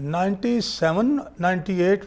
97, 98,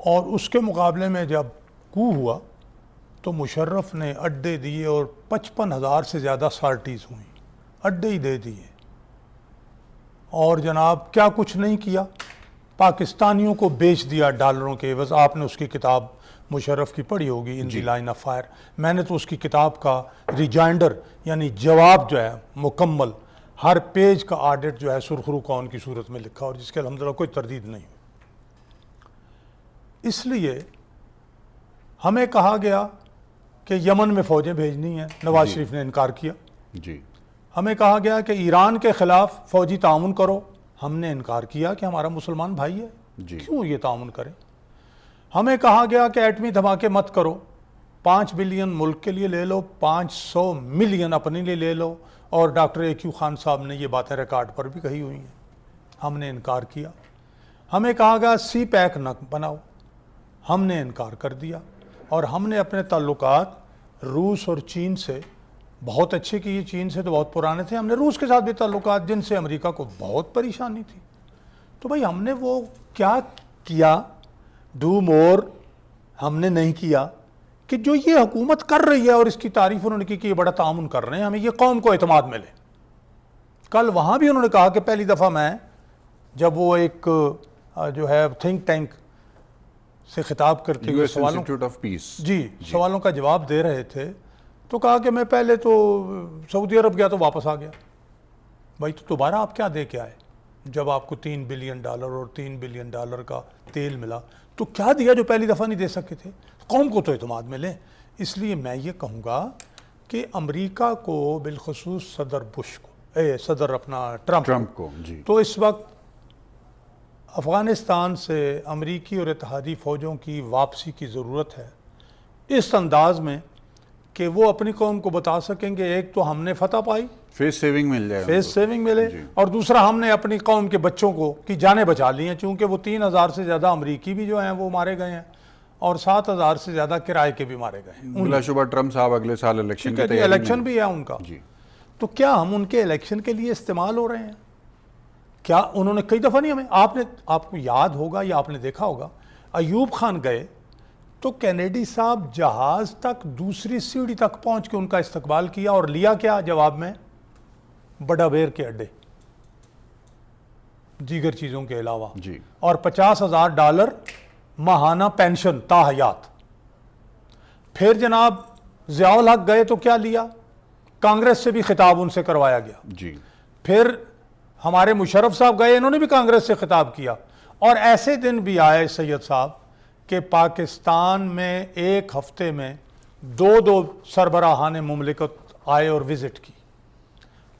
اور اس کے مقابلے میں جب کو ہوا تو مشرف نے اڈے دیے اور 55,000 سے زیادہ سارٹیز ہوئیں، اڈے ہی دے دیے، اور جناب کیا کچھ نہیں کیا، پاکستانیوں کو بیچ دیا ڈالروں کے عوض۔ آپ نے اس کی کتاب مشرف کی پڑھی ہوگی، ان دی لائن آف فائر۔ میں نے تو اس کی کتاب کا ریجائنڈر یعنی جواب جو ہے مکمل، ہر پیج کا آڈٹ جو ہے سرخرو کون کی صورت میں لکھا، اور جس کے الحمدللہ کوئی تردید نہیں۔ اس لیے ہمیں کہا گیا کہ یمن میں فوجیں بھیجنی ہیں، نواز شریف نے انکار کیا۔ جی ہمیں کہا گیا کہ ایران کے خلاف فوجی تعاون کرو، ہم نے انکار کیا کہ ہمارا مسلمان بھائی ہے، جی کیوں یہ تعاون کریں۔ ہمیں کہا گیا کہ ایٹمی دھماکے مت کرو، 5 بلین ملک کے لیے لے لو، 500 ملین اپنے لیے لے لو، اور ڈاکٹر AQ خان صاحب نے یہ باتیں ریکارڈ پر بھی کہی ہوئی ہیں، ہم نے انکار کیا۔ ہمیں کہا گیا سی پیک نہ بناؤ، ہم نے انکار کر دیا، اور ہم نے اپنے تعلقات روس اور چین سے بہت اچھے کیے۔ چین سے تو بہت پرانے تھے، ہم نے روس کے ساتھ بھی تعلقات جن سے امریکہ کو بہت پریشانی تھی۔ تو بھائی ہم نے وہ کیا کیا، ڈو مور ہم نے نہیں کیا، کہ جو یہ حکومت کر رہی ہے، اور اس کی تعریف انہوں نے کی کہ یہ بڑا تعاون کر رہے ہیں، ہمیں یہ قوم کو اعتماد ملے۔ کل وہاں بھی انہوں نے کہا کہ پہلی دفعہ میں جب وہ ایک جو ہے تھنک ٹینک سے خطاب کرتے ہوئے US Institute of Peace سوالوں کا جواب دے رہے تھے، تو کہا کہ میں پہلے تو سعودی عرب گیا تو واپس آ گیا۔ بھائی تو دوبارہ آپ کیا دے کے آئے جب آپ کو $3 بلین اور $3 بلین کا تیل ملا؟ تو کیا دیا جو پہلی دفعہ نہیں دے سکے تھے؟ قوم کو تو اعتماد ملے۔ اس لیے میں یہ کہوں گا کہ امریکہ کو، بالخصوص صدر بش کو، صدر اپنا ٹرمپ کو، جی تو اس وقت افغانستان سے امریکی اور اتحادی فوجوں کی واپسی کی ضرورت ہے، اس انداز میں کہ وہ اپنی قوم کو بتا سکیں گے ایک تو ہم نے فتح پائی، فیس سیونگ مل جائے، فیس سیونگ ملے، اور دوسرا ہم نے اپنی قوم کے بچوں کو کی جانیں بچا لی ہیں، چونکہ وہ 3,000 سے زیادہ امریکی بھی جو ہیں وہ مارے گئے ہیں، اور 7,000 سے زیادہ کرائے کے بھی مارے گئے ہیں۔ بلا شبہ ٹرمپ صاحب اگلے سال الیکشن کی تیاری الیکشن بھی ہے ان کا، جی تو کیا ہم ان کے الیکشن کے لیے استعمال ہو رہے ہیں؟ کیا انہوں نے کئی دفعہ نہیں ہمیں، آپ کو یاد ہوگا یا آپ نے دیکھا ہوگا، ایوب خان گئے تو کینیڈی صاحب جہاز تک دوسری سیڑھی تک پہنچ کے ان کا استقبال کیا، اور لیا کیا جواب میں؟ بڑا بیر کے اڈے، دیگر چیزوں کے علاوہ، جی اور $50,000 ماہانہ پینشن تا حیات۔ پھر جناب ضیاء الحق گئے تو کیا لیا؟ کانگریس سے بھی خطاب ان سے کروایا گیا۔ جی پھر ہمارے مشرف صاحب گئے، انہوں نے بھی کانگریس سے خطاب کیا، اور ایسے دن بھی آئے سید صاحب کہ پاکستان میں ایک ہفتے میں 2 سربراہان مملکت آئے اور وزٹ کی۔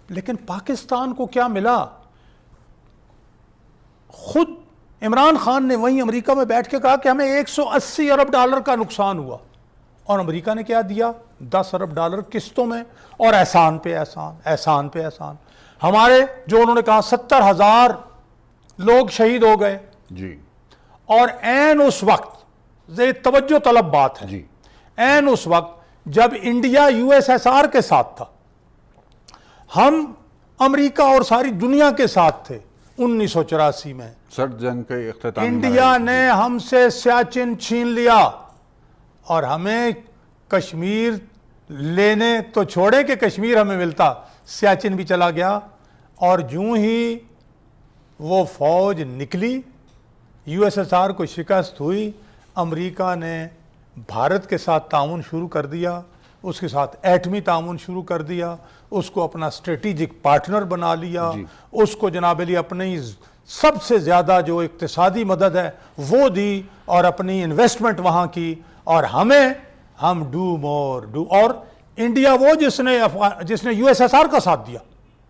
لیکن پاکستان کو کیا ملا؟ خود عمران خان نے وہیں امریکہ میں بیٹھ کے کہا کہ ہمیں $180 ارب کا نقصان ہوا، اور امریکہ نے کیا دیا؟ $10 ارب قسطوں میں، اور احسان پہ احسان، احسان پہ احسان۔ ہمارے جو انہوں نے کہا 70,000 لوگ شہید ہو گئے، جی اور عین اس وقت یہ توجہ طلب بات ہے، جی عین اس وقت جب انڈیا USSR کے ساتھ تھا، ہم امریکہ اور ساری دنیا کے ساتھ تھے 1984 میں، سرد جنگ کے اختتام انڈیا نے ہم سے سیاچن چھین لیا، اور ہمیں کشمیر لینے تو چھوڑے کہ کشمیر ہمیں ملتا، سیاچن بھی چلا گیا۔ اور جوں ہی وہ فوج نکلی، USSR کو شکست ہوئی، امریکہ نے بھارت کے ساتھ تعاون شروع کر دیا، اس کے ساتھ ایٹمی تعاون شروع کر دیا، اس کو اپنا اسٹریٹجک پارٹنر بنا لیا، اس کو جناب علی اپنی سب سے زیادہ جو اقتصادی مدد ہے وہ دی، اور اپنی انویسٹمنٹ وہاں کی، اور ہم ڈو مور ڈو، اور انڈیا وہ جس نے USSR کا ساتھ دیا،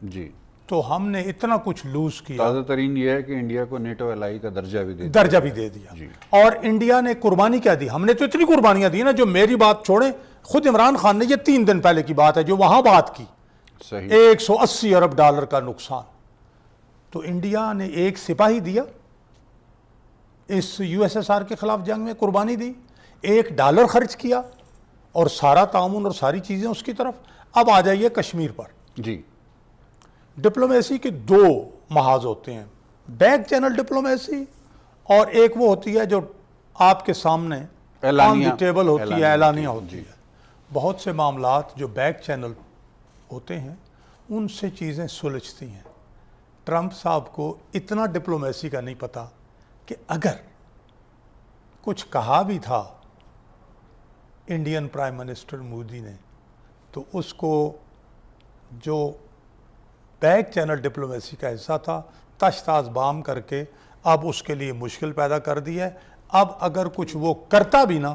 جی تو ہم نے اتنا کچھ لوز کیا۔ تازہ ترین یہ ہے کہ انڈیا کو نیٹو الائی کا درجہ بھی دے دیا جی۔ اور انڈیا نے قربانی کیا دی؟ ہم نے تو اتنی قربانیاں دی نا، جو میری بات چھوڑیں، خود عمران خان نے یہ 3 دن پہلے کی بات ہے جو وہاں بات کی، صحیح $180 ارب کا نقصان۔ تو انڈیا نے ایک سپاہی دیا اس USSR کے خلاف جنگ میں، قربانی دی، $1 خرچ کیا، اور سارا تعاون اور ساری چیزیں اس کی طرف۔ اب آ جائیے کشمیر پر۔ جی ڈپلومیسی کے 2 محاذ ہوتے ہیں، بیک چینل ڈپلومیسی، اور ایک وہ ہوتی ہے جو آپ کے سامنے اعلانیہ ٹیبل ہوتی ہے، اعلانیہ ہوتی جی۔ ہے. بہت سے معاملات جو بیک چینل ہوتے ہیں ان سے چیزیں سلجھتی ہیں. ٹرمپ صاحب کو اتنا ڈپلومیسی کا نہیں پتا کہ اگر کچھ کہا بھی تھا انڈین پرائم منسٹر مودی نے تو اس کو جو بیک چینل ڈپلومیسی کا حصہ تھا تشتاز بام کر کے اب اس کے لیے مشکل پیدا کر دی ہے. اب اگر کچھ وہ کرتا بھی نا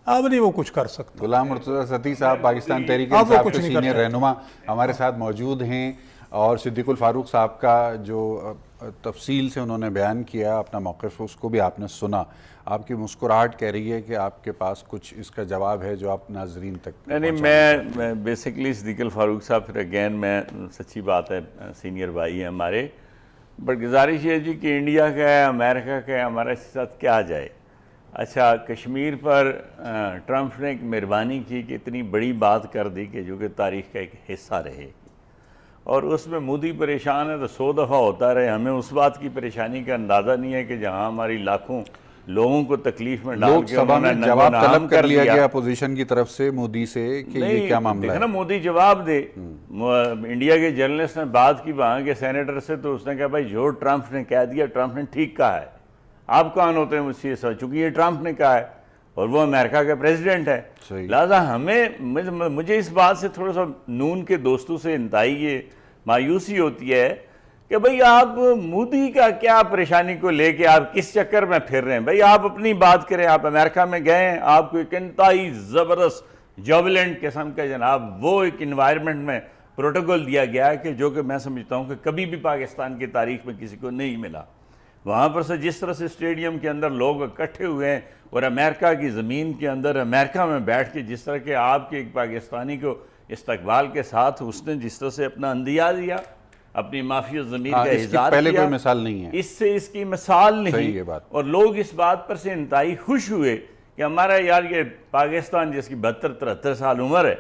اب نہیں وہ کچھ کر سکتا. غلام مرتضیٰ ستی صاحب پاکستان تحریک اب وہ انصاف کچھ کے نہیں کر سینئر سکتے. رہنما ہمارے ساتھ موجود ہیں، اور صدیق الفاروق صاحب کا جو تفصیل سے انہوں نے بیان کیا اپنا موقف اس کو بھی آپ نے سنا. آپ کی مسکراہٹ کہہ رہی ہے کہ آپ کے پاس کچھ اس کا جواب ہے جو آپ ناظرین تک نہیں میں بیسیکلی صدیق الفاروق صاحب پھر اگین میں سچی بات ہے سینئر بھائی ہیں ہمارے، بٹ گزارش یہ جی کہ انڈیا کا ہے، امریکہ کا ہے، ہمارا اس کے ساتھ کیا جائے. اچھا کشمیر پر ٹرمپ نے ایک مہربانی کی کہ اتنی بڑی بات کر دی کہ جو کہ تاریخ کا ایک حصہ رہے، اور اس میں مودی پریشان ہے تو 100 دفعہ ہوتا رہے. ہمیں اس بات کی پریشانی کا اندازہ نہیں ہے کہ جہاں ہماری لاکھوں لوگوں کو تکلیف میں ڈال لوک کے سبھا انہوں میں نے جواب ننگو نام طلب کر لیا دیا. گیا اپوزیشن کی طرف سے مودی سے کہ یہ کیا معاملہ دیکھنا ہے. مودی جواب دے. انڈیا کے جرنلسٹ نے بات کی وہاں کے سینیٹر سے تو اس نے کہا بھائی جو ٹرمپ نے کہہ دیا ٹرمپ نے ٹھیک کہا ہے، آپ کون ہوتے ہیں مجھ سے یہ سوال، چونکہ یہ ٹرمپ نے کہا ہے اور وہ امریکہ کا پریزیڈنٹ ہے. لہٰذا مجھے اس بات سے تھوڑا سا نون کے دوستوں سے انتہائی یہ مایوسی ہوتی ہے کہ بھئی آپ مودی کا کیا پریشانی کو لے کے آپ کس چکر میں پھر رہے ہیں. بھئی آپ اپنی بات کریں، آپ امریکہ میں گئے ہیں، آپ کو ایک انتہائی زبردست جوبلنٹ قسم کا جناب وہ ایک انوائرمنٹ میں پروٹوکول دیا گیا ہے کہ جو کہ میں سمجھتا ہوں کہ کبھی بھی پاکستان کی تاریخ میں کسی کو نہیں ملا. وہاں پر سے جس طرح سے اسٹیڈیم کے اندر لوگ اکٹھے ہوئے ہیں اور امریکہ کی زمین کے اندر امریکہ میں بیٹھ کے جس طرح کہ آپ کے ایک پاکستانی کو استقبال کے ساتھ اس نے جس طرح سے اپنا اندیا دیا، اپنی معافی ضمیر کا اظہار پہلے کیا، کوئی مثال نہیں ہے، اس سے اس کی مثال نہیں. صحیح ہے بات. اور لوگ اس بات پر سے انتہائی خوش ہوئے کہ ہمارا یار یہ پاکستان جس کی 72-73 سال عمر ہے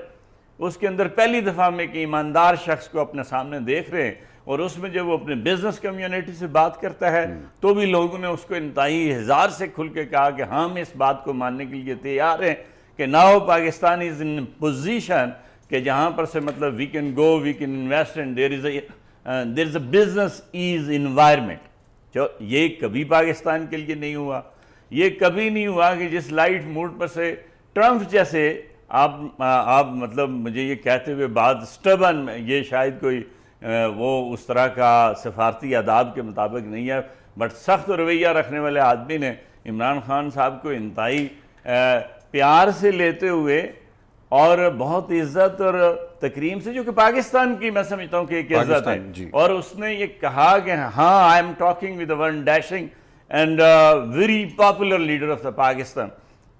اس کے اندر پہلی دفعہ میں ایک ایماندار شخص کو اپنے سامنے دیکھ رہے ہیں. اور اس میں جب وہ اپنے بزنس کمیونٹی سے بات کرتا ہے تو بھی لوگوں نے اس کو انتہائی ہزار سے کھل کے کہا کہ ہم اس بات کو ماننے کے لیے تیار ہیں کہ now Pakistan is in position کہ جہاں پر سے مطلب we can go, we can invest and there is a business ease environment. جو یہ کبھی پاکستان کے لیے نہیں ہوا. یہ کبھی نہیں ہوا کہ جس لائٹ موڈ پر سے ٹرمپ جیسے آپ مطلب مجھے یہ کہتے ہوئے بات سٹبن، یہ شاید کوئی وہ اس طرح کا سفارتی آداب کے مطابق نہیں ہے، بٹ سخت رویہ رکھنے والے آدمی نے عمران خان صاحب کو انتہائی پیار سے لیتے ہوئے اور بہت عزت اور تکریم سے، جو کہ پاکستان کی میں سمجھتا ہوں کہ ایک عزت ہے، اور اس نے یہ کہا کہ ہاں I am talking with one dashing and very popular leader of the Pakistan.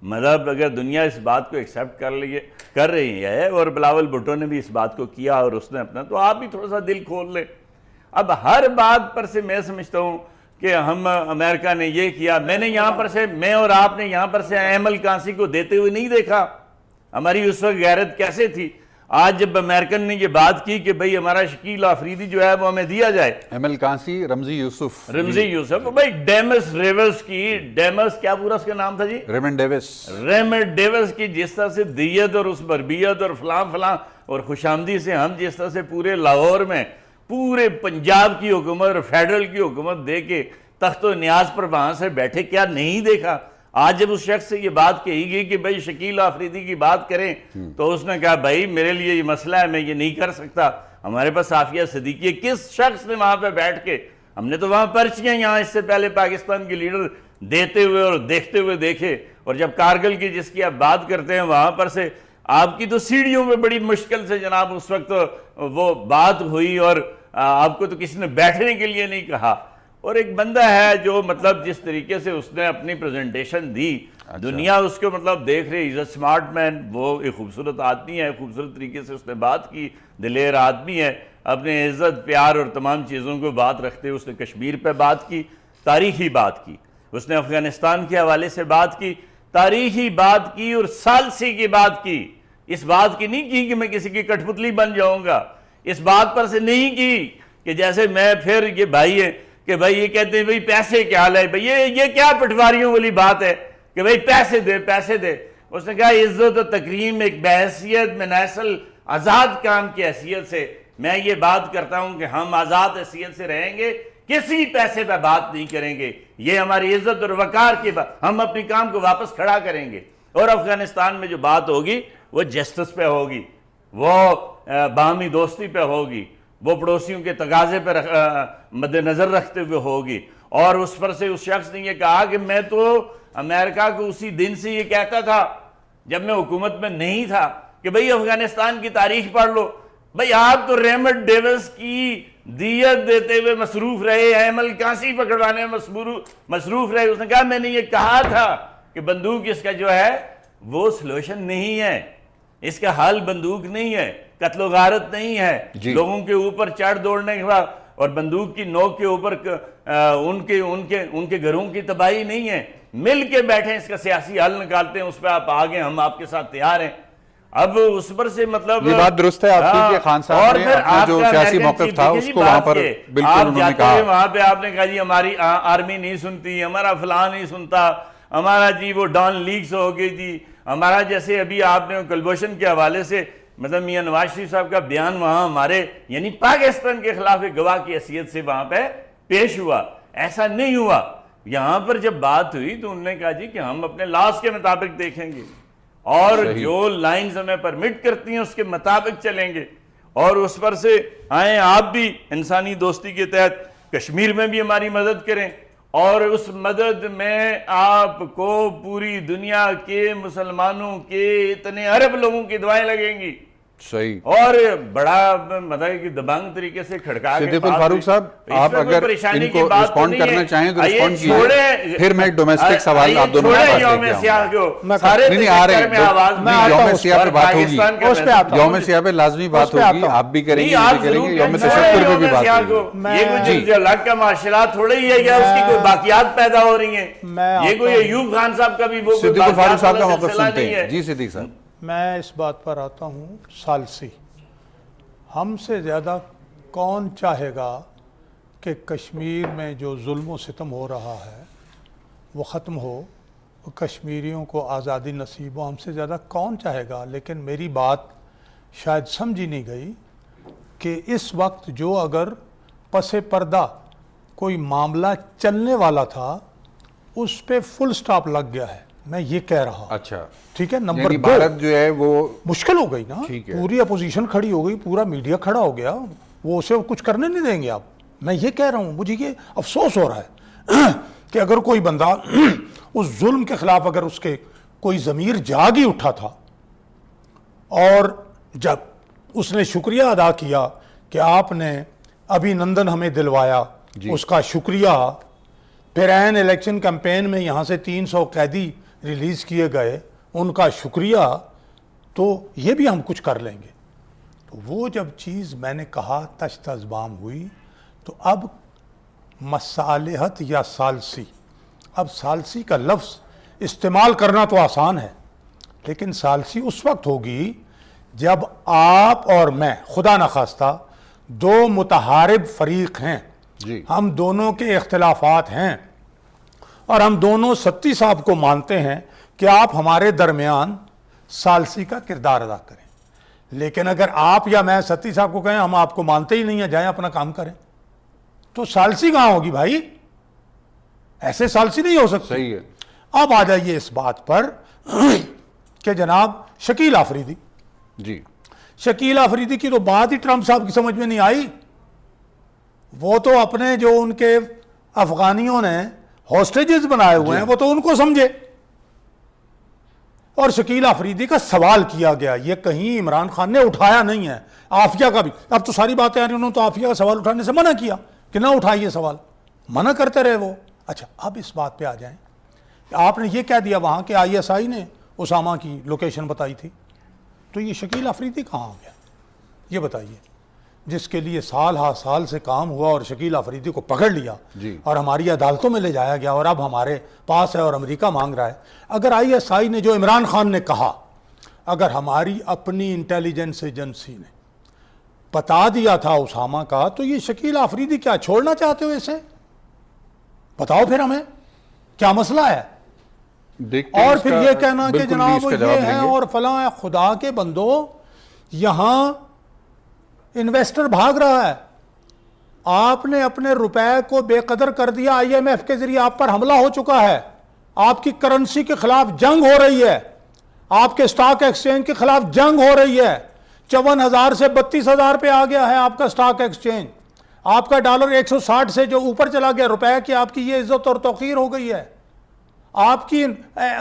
مطلب اگر دنیا اس بات کو ایکسیپٹ کر رہی ہے اور بلاول بھٹو نے بھی اس بات کو کیا اور اس نے اپنا، تو آپ بھی تھوڑا سا دل کھول لیں. اب ہر بات پر سے میں سمجھتا ہوں کہ ہم امریکہ نے یہ کیا، میں نے یہاں پر سے، میں اور آپ نے یہاں پر سے ایمل کانسی کو دیتے ہوئے نہیں دیکھا. ہماری اس وقت غیرت کیسے تھی. آج جب امریکن نے یہ بات کی کہ بھئی ہمارا شکیل آفریدی جو ہے وہ ہمیں دیا جائے، ایمل کانسی، رمزی یوسف، بھئی ڈیمس ریورس کی، ڈیمس کیا پورا اس کا نام تھا جی، ریمنڈ ڈیوس کی جس طرح سے دیت اور اس بربیت اور فلاں اور خوشامدی سے ہم جس طرح سے پورے لاہور میں پورے پنجاب کی حکومت اور فیڈرل کی حکومت دے کے تخت و نیاز پر وہاں سے بیٹھے، کیا نہیں دیکھا. آج جب اس شخص سے یہ بات کہی گئی کہ بھائی شکیل آفریدی کی بات کریں تو اس نے کہا بھائی میرے لیے یہ مسئلہ ہے، میں یہ نہیں کر سکتا. ہمارے پاس عافیہ صدیقی، کس شخص نے وہاں پہ بیٹھ کے، ہم نے تو وہاں پرچیاں یہاں اس سے پہلے پاکستان کے لیڈر دیتے ہوئے اور دیکھتے ہوئے دیکھے، اور جب کارگل کی جس کی آپ بات کرتے ہیں وہاں پر سے آپ کی تو سیڑھیوں میں بڑی مشکل سے جناب اس وقت وہ بات ہوئی اور آپ کو تو کسی نے بیٹھنے کے لیے نہیں کہا. اور ایک بندہ ہے جو مطلب جس طریقے سے اس نے اپنی پریزنٹیشن دی، دنیا اس کو مطلب دیکھ رہی، از اے سمارٹ مین، وہ ایک خوبصورت آدمی ہے، خوبصورت طریقے سے اس نے بات کی، دلیر آدمی ہے، اپنے عزت پیار اور تمام چیزوں کو بات رکھتے اس نے کشمیر پہ بات کی، تاریخی بات کی، اس نے افغانستان کے حوالے سے بات کی، تاریخی بات کی اور ثالثی کی بات کی. اس بات کی نہیں کی کہ میں کسی کی کٹھ پتلی بن جاؤں گا، اس بات پر سے نہیں کی کہ جیسے میں پھر یہ بھائی ہے کہ بھائی یہ کہتے ہیں بھائی پیسے کیا لائے، بھائی یہ کیا پٹواریوں والی بات ہے. کہ بھئی پیسے دے پیسے دے. اس نے کہا عزت و تکریم ایک بحیثیت من اصل آزاد کام کی حیثیت سے میں یہ بات کرتا ہوں کہ ہم آزاد حیثیت سے رہیں گے, کسی پیسے پہ بات نہیں کریں گے, یہ ہماری عزت اور وقار کی بات, ہم اپنی کام کو واپس کھڑا کریں گے. اور افغانستان میں جو بات ہوگی وہ جسٹس پہ ہوگی, وہ باہمی دوستی پہ ہوگی, وہ پڑوسیوں کے تقاضے پہ مد نظر رکھتے ہوئے ہوگی. اور اس پر سے اس شخص نے یہ کہا کہ میں تو امریکہ کو اسی دن سے یہ کہتا تھا جب میں حکومت میں نہیں تھا کہ بھئی افغانستان کی تاریخ پڑھ لو, بھئی آپ تو ریمنڈ ڈیوس کی دیت دیتے ہوئے مصروف رہے, ایمل کانسی پکڑوانے میں مصروف رہے. اس نے کہا میں نے یہ کہا تھا کہ بندوق اس کا جو ہے وہ سلوشن نہیں ہے, اس کا حل بندوق نہیں ہے, قتل و غارت نہیں ہے, لوگوں کے اوپر چڑھ دوڑنے کے بعد اور بندوق کی نوک کے اوپر ان کے گھروں کی تباہی نہیں ہے. مل کے بیٹھیں, اس کا سیاسی حل نکالتے ہیں, اس پہ آپ آگے, ہم آپ کے ساتھ تیار ہیں. اب اس پر سے مطلب یہ بات درست ہے آپ کی کہ خان صاحب نے اپنا جو سیاسی موقف تھا اس کو وہاں پر بالکل انہوں نے کہا, وہاں پہ آپ نے کہا جی ہماری آرمی نہیں سنتی, ہمارا فلاں نہیں سنتا, ہمارا جی وہ ڈان لیگز ہو گئی جی ہمارا. جیسے ابھی آپ نے کلبھوشن کے حوالے سے مطلب میاں نواز شریف صاحب کا بیان وہاں ہمارے یعنی پاکستان کے خلاف ایک گواہ کی حیثیت سے وہاں پہ پیش ہوا. ایسا نہیں ہوا. یہاں پر جب بات ہوئی تو انہوں نے کہا جی کہ ہم اپنے لاس کے مطابق دیکھیں گے اور جو لائنز ہمیں پرمٹ کرتی ہیں اس کے مطابق چلیں گے, اور اس پر سے آئیں آپ بھی انسانی دوستی کے تحت کشمیر میں بھی ہماری مدد کریں, اور اس مدد میں آپ کو پوری دنیا کے مسلمانوں کے اتنے ارب لوگوں کی دعائیں لگیں گی. صحیح. اور بڑا مطلب کہ دبنگ طریقے سے کھڑکا کے صدیق الفاروق صاحب آپ اگر ان کو رسپونڈ کرنا چاہیں تو رسپونڈ کیجئے, پھر میں ڈومیسٹک سوال آپ دونوں کے پاس لے کے آؤں. نہیں آ رہے ہیں, یوم سیاہ پہ بات ہوگی, یوم سیاہ پہ لازمی بات ہوگی, آپ بھی کریں گے, یہ بھی کریں گے, یوم تشکر پہ بھی بات ہوگی. یہ کوئی الگ کا معاشرات تھوڑا ہی ہے یا اس کی کوئی باقیات پیدا ہو رہی ہیں, یہ کوئی ایوب خان صاحب کا بھی وہ صدیق الفاروق صاحب کا موقف سنتے ہیں. جی صدیق صاحب. میں اس بات پر آتا ہوں, ثالثی ہم سے زیادہ کون چاہے گا کہ کشمیر میں جو ظلم و ستم ہو رہا ہے وہ ختم ہو, کشمیریوں کو آزادی نصیب ہو, ہم سے زیادہ کون چاہے گا. لیکن میری بات شاید سمجھی نہیں گئی کہ اس وقت جو اگر پس پردہ کوئی معاملہ چلنے والا تھا اس پہ فل سٹاپ لگ گیا ہے. میں یہ کہہ رہا ہوں. اچھا ٹھیک ہے. نمبر یعنی بھارت جو ہے وہ مشکل ہو گئی نا, پوری اپوزیشن کھڑی ہو گئی, پورا میڈیا کھڑا ہو گیا, وہ اسے کچھ کرنے نہیں دیں گے آپ. میں یہ کہہ رہا ہوں, مجھے یہ افسوس ہو رہا ہے کہ اگر کوئی بندہ اس ظلم کے خلاف اگر اس کے کوئی ضمیر جاگ ہی اٹھا تھا اور جب اس نے شکریہ ادا کیا کہ آپ نے ابھی نندن ہمیں دلوایا, اس کا شکریہ. پھر این الیکشن کیمپین میں یہاں سے 300 قیدی ریلیز کیے گئے, ان کا شکریہ, تو یہ بھی ہم کچھ کر لیں گے. تو وہ جب چیز میں نے کہا تشت ازبام ہوئی, تو اب مصالحت یا ثالثی, اب ثالثی کا لفظ استعمال کرنا تو آسان ہے, لیکن ثالثی اس وقت ہوگی جب آپ اور میں خدا نخواستہ دو متحارب فریق ہیں, ہم دونوں کے اختلافات ہیں اور ہم دونوں ستی صاحب کو مانتے ہیں کہ آپ ہمارے درمیان ثالثی کا کردار ادا کریں. لیکن اگر آپ یا میں ستی صاحب کو کہیں ہم آپ کو مانتے ہی نہیں ہیں, جائیں اپنا کام کریں, تو ثالثی کہاں ہوگی بھائی؟ ایسے ثالثی نہیں ہو سکتی. صحیح ہے. اب آ جائیے اس بات پر کہ جناب شکیل آفریدی, جی شکیل آفریدی کی تو بات ہی ٹرمپ صاحب کی سمجھ میں نہیں آئی. وہ تو اپنے جو ان کے افغانیوں نے ہاسٹیجز بنائے ہوئے ہیں وہ تو ان کو سمجھے, اور شکیل آفریدی کا سوال کیا گیا, یہ کہیں عمران خان نے اٹھایا نہیں ہے. عافیہ کا بھی اب تو ساری باتیں آ رہی, انہوں نے تو عافیہ کا سوال اٹھانے سے منع کیا کہ نہ اٹھائیے سوال, منع کرتے رہے وہ. اچھا اب اس بات پہ آ جائیں, آپ نے یہ کہہ دیا وہاں کہ ISI نے اسامہ کی لوکیشن بتائی تھی, تو یہ شکیل آفریدی کہاں آ گیا یہ بتائیے, جس کے لیے سال ہا سال سے کام ہوا اور شکیل آفریدی کو پکڑ لیا اور ہماری عدالتوں میں لے جایا گیا اور اب ہمارے پاس ہے اور امریکہ مانگ رہا ہے. اگر ISI نے جو عمران خان نے کہا, اگر ہماری اپنی انٹیلیجنس ایجنسی نے بتا دیا تھا اسامہ کا, تو یہ شکیل آفریدی کیا چھوڑنا چاہتے ہو اسے؟ بتاؤ پھر ہمیں کیا مسئلہ ہے. دیکھتے ہیں اور اس پھر کا یہ کہنا کہ بالکل بھی جناب اس کا یہ جواب ہے لیں گے۔ اور فلاں ہے، خدا کے بندو یہاں انویسٹر بھاگ رہا ہے، آپ نے اپنے روپے کو بے قدر کر دیا، آئی ایم ایف کے ذریعے آپ پر حملہ ہو چکا ہے، آپ کی کرنسی کے خلاف جنگ ہو رہی ہے، آپ کے سٹاک ایکسچینج کے خلاف جنگ ہو رہی ہے، 54,000 سے 32,000 پہ آ گیا ہے آپ کا سٹاک ایکسچینج، آپ کا ڈالر 160 سے جو اوپر چلا گیا روپے کی آپ کی یہ عزت اور توقیر ہو گئی ہے، آپ کی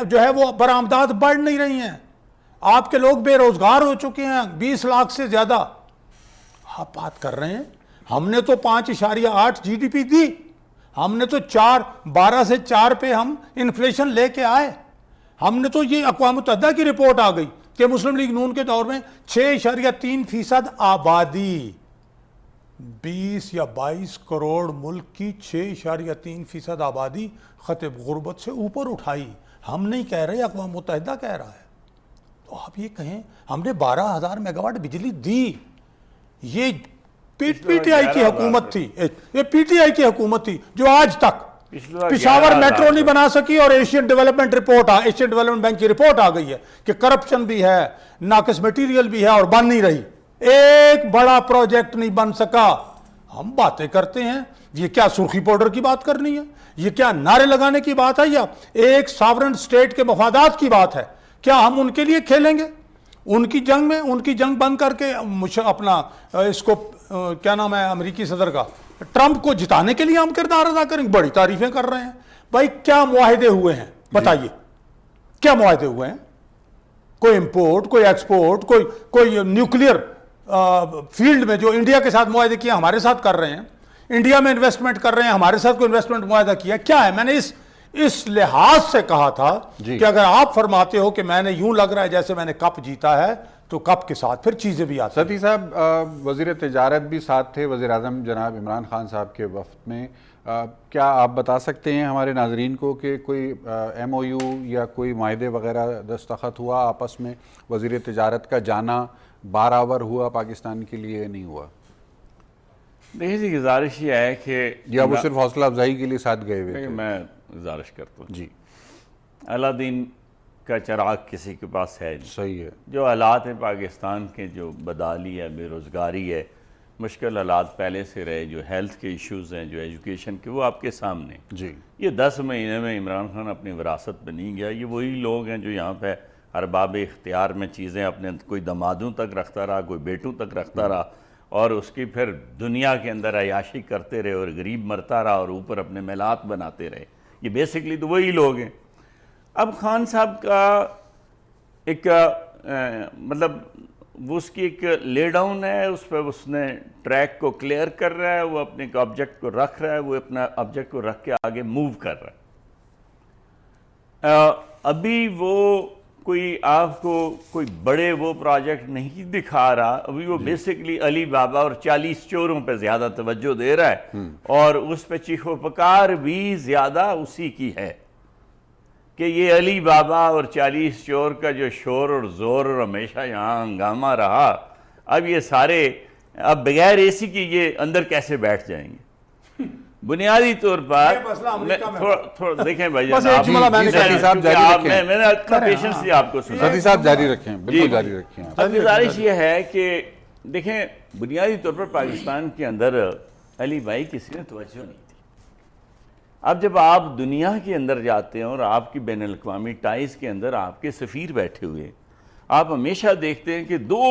جو ہے وہ برآمدات بڑھ نہیں رہی ہیں، آپ کے لوگ بے روزگار ہو چکے ہیں 20 لاکھ سے زیادہ، آپ بات کر رہے ہیں ہم نے تو 5.8 جی ڈی پی دی، ہم نے تو 12 سے 4 پہ ہم انفلیشن لے کے آئے، ہم نے تو یہ اقوام متحدہ کی رپورٹ آ گئی کہ مسلم لیگ نون کے دور میں 6.3% آبادی، 20 یا 22 کروڑ ملک کی 6.3% آبادی خط غربت سے اوپر اٹھائی، ہم نہیں کہہ رہے، اقوام متحدہ کہہ رہا ہے۔ تو آپ یہ کہیں ہم نے 12,000 میگا واٹ بجلی دی، یہ پی ٹی آئی کی حکومت تھی، یہ پی ٹی آئی کی حکومت تھی جو آج تک پشاور میٹرو نہیں بنا سکی، اور ایشین ڈیولپمنٹ بینک کی رپورٹ آ گئی ہے کہ کرپشن بھی ہے، ناقص میٹیریل بھی ہے اور بن نہیں رہی، ایک بڑا پروجیکٹ نہیں بن سکا۔ ہم باتیں کرتے ہیں، یہ کیا سرخی پاؤڈر کی بات کرنی ہے، یہ کیا نعرے لگانے کی بات ہے، یا ایک ساورن سٹیٹ کے مفادات کی بات ہے؟ کیا ہم ان کے لیے کھیلیں گے؟ ان کی جنگ میں، ان کی جنگ بند کر کے اپنا اس کو کیا نام ہے امریکی صدر کا، ٹرمپ کو جتانے کے لیے ہم کردار ادا کریں گے؟ بڑی تعریفیں کر رہے ہیں بھائی، کیا معاہدے ہوئے ہیں بتائیے، کیا معاہدے ہوئے ہیں؟ کوئی امپورٹ، کوئی ایکسپورٹ، کوئی نیوکلیئر فیلڈ میں جو انڈیا کے ساتھ معاہدے کیا ہمارے ساتھ کر رہے ہیں، انڈیا میں انویسٹمنٹ کر رہے ہیں ہمارے ساتھ کوئی انویسٹمنٹ معاہدہ کیا کیا ہے؟ میں نے اس لحاظ سے کہا تھا کہ اگر آپ فرماتے ہو کہ میں نے یوں لگ رہا ہے جیسے میں نے کپ جیتا ہے، تو کپ کے ساتھ پھر چیزیں بھی آتی ہیں۔ ستی صاحب، وزیر تجارت بھی ساتھ تھے وزیر اعظم جناب عمران خان صاحب کے وفد میں، کیا آپ بتا سکتے ہیں ہمارے ناظرین کو کہ کوئی ایم او یو یا کوئی معاہدے وغیرہ دستخط ہوا آپس میں؟ وزیر تجارت کا جانا بارآور ہوا پاکستان کے لیے نہیں ہوا؟ دیکھیے جی، گزارش یہ ہے کہ یا وہ صرف حوصلہ افزائی کے لیے ساتھ گئے ہوئے تھے؟ میں گزارش کرتا ہوں جی، الادین کا چراغ کسی کے پاس ہے نہیں۔ صحیح ہے۔ جو حالات ہیں پاکستان کے، جو بدحالی ہے، بے روزگاری ہے، مشکل حالات پہلے سے رہے، جو ہیلتھ کے ایشوز ہیں، جو ایجوکیشن کے، وہ آپ کے سامنے۔ جی، یہ 10 مہینے میں عمران خان اپنی وراثت میں نہیں گیا، یہ وہی لوگ ہیں جو یہاں پہ ارباب اختیار میں چیزیں اپنے کوئی دمادوں تک رکھتا رہا، کوئی بیٹوں تک رکھتا رہا، اور اس کی پھر دنیا کے اندر عیاشی کرتے رہے اور غریب مرتا رہا اور اوپر اپنے میلات بناتے رہے۔ یہ بیسکلی تو وہی لوگ ہیں۔ اب خان صاحب کا ایک مطلب وہ اس کی ایک لے ڈاؤن ہے، اس پہ اس نے ٹریک کو کلیئر کر رہا ہے، وہ اپنے آبجیکٹ کو رکھ رہا ہے، وہ اپنا آبجیکٹ کو رکھ کے آگے موو کر رہا ہے۔ ابھی وہ کوئی آپ کو کوئی بڑے وہ پروجیکٹ نہیں دکھا رہا، ابھی وہ بیسکلی علی بابا اور 40 چوروں پہ زیادہ توجہ دے رہا ہے، اور اس پہ چیخ و پکار بھی زیادہ اسی کی ہے کہ یہ علی بابا اور 40 چور کا جو شور اور زور اور ہمیشہ یہاں ہنگامہ رہا، اب یہ سارے اب بغیر اے سی کی یہ اندر کیسے بیٹھ جائیں گے؟ بنیادی طور پر تھوڑا دیکھیں بھائی جناب، میں نے اتنا پیشنس سے آپ کو سنا۔ ستی صاحب جاری رکھیں، بالکل جاری رکھیں۔ اب گزارش یہ ہے کہ دیکھیں بنیادی طور پر پاکستان کے اندر علی بھائی کسی نے توجہ نہیں دی۔ اب جب آپ دنیا کے اندر جاتے ہیں اور آپ کی بین الاقوامی ٹائز کے اندر آپ کے سفیر بیٹھے ہوئے، آپ ہمیشہ دیکھتے ہیں کہ 2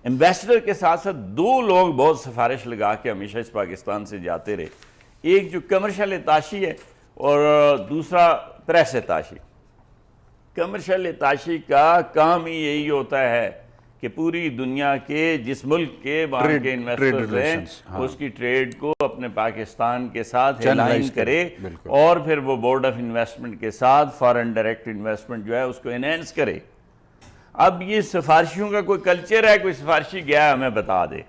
ایمبیسڈر کے ساتھ ساتھ 2 لوگ بہت سفارش لگا کے ہمیشہ اس پاکستان سے جاتے رہے، ایک جو کمرشل اتاشی ہے اور دوسرا پریس اتاشی۔ کمرشل اتاشی کا کام ہی یہی ہوتا ہے کہ پوری دنیا کے جس ملک کے وہاں کے انویسٹرز ہیں اس کی ٹریڈ کو اپنے پاکستان کے ساتھ الائن کرے، اور پھر وہ بورڈ آف انویسٹمنٹ کے ساتھ فارن ڈائریکٹ انویسٹمنٹ جو ہے اس کو انہینس کرے۔ اب یہ سفارشیوں کا کوئی کلچر ہے، کوئی سفارشی گیا ہے ہمیں بتا دے۔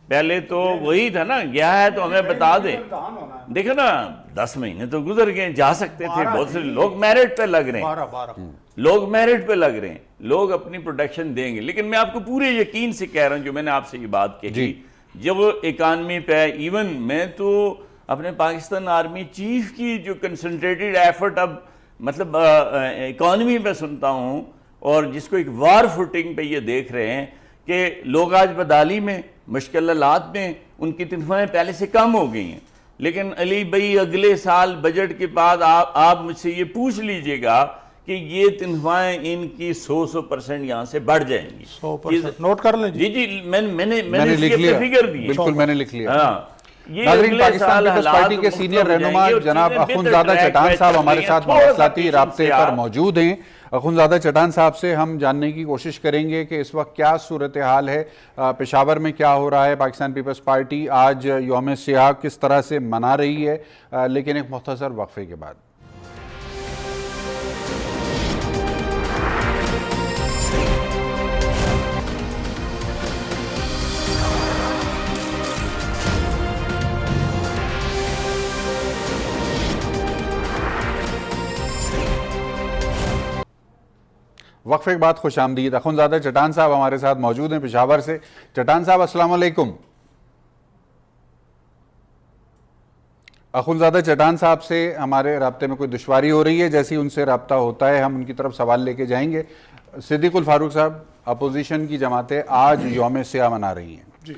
پہلے تو وہی تھا نا، گیا ہے تو ہمیں بتا دیں۔ دیکھو نا 10 مہینے تو گزر گئے، جا سکتے تھے، بہت سے لوگ میرٹ پہ لگ رہے ہیں، لوگ میرٹ پہ لگ رہے ہیں، لوگ اپنی پروڈکشن دیں گے۔ لیکن میں آپ کو پورے یقین سے کہہ رہا ہوں، جو میں نے آپ سے یہ بات کہی، جب اکانومی پہ ایون میں تو اپنے پاکستان آرمی چیف کی جو کنسنٹریٹڈ ایفرٹ اب مطلب اکانومی پہ سنتا ہوں، اور جس کو ایک وار فوٹنگ پہ یہ دیکھ رہے ہیں کہ لوگ آج بدحالی میں، مشکل حالات میں، ان کی تنخواہیں پہلے سے کم ہو گئی ہیں، لیکن علی بھائی اگلے سال بجٹ کے بعد آپ مجھ سے یہ پوچھ لیجئے گا کہ یہ تنخواہیں ان کی 100% یہاں سے بڑھ جائیں گی. 100% نوٹ کر لیں جی جی، میں نے لکھ لیا، فگر دی. بالکل میں نے لکھ لیا. یہ ناظرین، اگلے پاکستان سال پیپلز حالات پارٹی کے سینئر مختلف ہو رہنما جائیں گے اور جناب چیزیں اخونزادہ بہتر چٹان ٹریک صاحب پہ ہمارے چل ساتھ رہی ہیں. مواصلاتی رابطے تھوڑا سا پر موجود ہیں. اخونزادہ چٹان صاحب سے ہم جاننے کی کوشش کریں گے کہ اس وقت کیا صورتحال ہے، پشاور میں کیا ہو رہا ہے، پاکستان پیپلز پارٹی آج یوم سیاہ کس طرح سے منا رہی ہے، لیکن ایک مختصر وقفے کے بعد. وقفے کے بعد خوش آمدید. اخونزادہ چٹان صاحب ہمارے ساتھ موجود ہیں پشاور سے. چٹان صاحب السلام علیکم. اخونزادہ چٹان صاحب سے ہمارے رابطے میں کوئی دشواری ہو رہی ہے، جیسی ان سے رابطہ ہوتا ہے ہم ان کی طرف سوال لے کے جائیں گے. صدیق الفاروق صاحب، اپوزیشن کی جماعتیں آج یوم سیاہ منا رہی ہیں.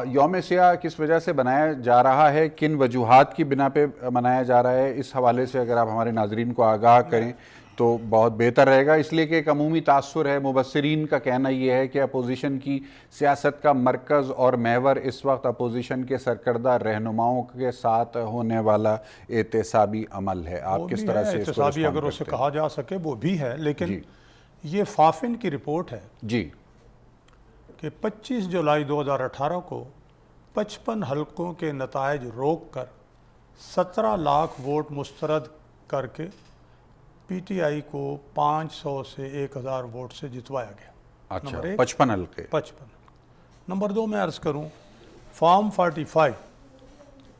یوم سیاہ کس وجہ سے بنایا جا رہا ہے، کن وجوہات کی بنا پہ منایا جا رہا ہے، اس حوالے سے اگر آپ ہمارے ناظرین کو آگاہ کریں تو بہت بہتر رہے گا. اس لیے کہ ایک عمومی تاثر ہے، مبصرین کا کہنا یہ ہے کہ اپوزیشن کی سیاست کا مرکز اور محور اس وقت اپوزیشن کے سرکردہ رہنماؤں کے ساتھ ہونے والا احتسابی عمل ہے. آپ کس طرح سے اس کو احتسابی اگر اسے کہا جا سکے وہ بھی ہے، لیکن یہ فافن کی رپورٹ ہے جی کہ 25 جولائی 2018 کو 55 حلقوں کے نتائج روک کر 17 لاکھ ووٹ مسترد کر کے پی ٹی آئی کو 500 سے 1000 ووٹ سے جتوایا گیا. اچھا، 55 حلقے. 55. نمبر 2 میں عرض کروں، فارم 45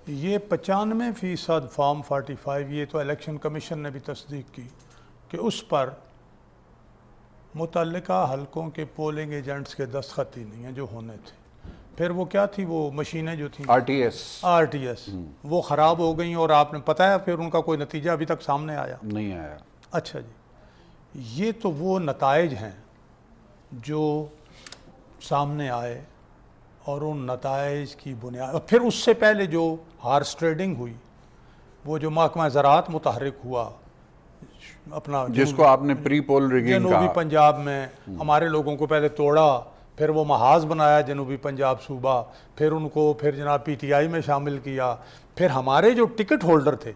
یہ 95% فارم 45 یہ تو الیکشن کمیشن نے بھی تصدیق کی کہ اس پر متعلقہ حلقوں کے پولنگ ایجنٹس کے دستخط ہی نہیں ہیں جو ہونے تھے. پھر وہ کیا تھی، وہ مشینیں جو تھیں آر ٹی ایس وہ خراب ہو گئیں، اور آپ نے پتہ ہے پھر ان کا کوئی نتیجہ ابھی تک سامنے آیا نہیں آیا. اچھا جی، یہ تو وہ نتائج ہیں جو سامنے آئے، اور ان نتائج کی بنیاد پھر اس سے پہلے جو ہارس ٹریڈنگ ہوئی، وہ جو محکمہ زراعت متحرک ہوا اپنا، جس کو آپ نے پری پول ریگنگ جنوبی کہا، پنجاب میں ہمارے لوگوں کو پہلے توڑا، پھر وہ محاذ بنایا جنوبی پنجاب صوبہ، پھر ان کو پھر جناب پی ٹی آئی میں شامل کیا، پھر ہمارے جو ٹکٹ ہولڈر تھے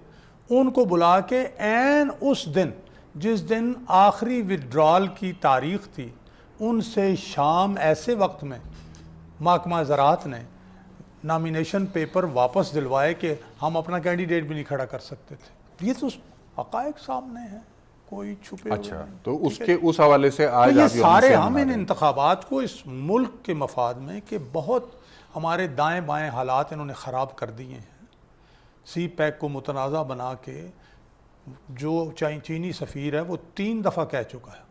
ان کو بلا کے عین اس دن جس دن آخری وڈرال کی تاریخ تھی، ان سے شام ایسے وقت میں محکمہ زراعت نے نامینیشن پیپر واپس دلوائے کہ ہم اپنا کینڈیڈیٹ بھی نہیں کھڑا کر سکتے تھے. یہ تو حقائق سامنے ہیں، کوئی چھپے ہوئے اچھا، نہیں. تو اس حوالے سے آج یہ آپ یوم سارے سیاہ ہم منا ان رہے ہیں. انتخابات کو اس ملک کے مفاد میں کہ بہت ہمارے دائیں بائیں حالات انہوں نے خراب کر دیے ہیں. سی پیک کو متنازع بنا کے جو چینی سفیر ہے وہ 3 دفعہ کہہ چکا ہے،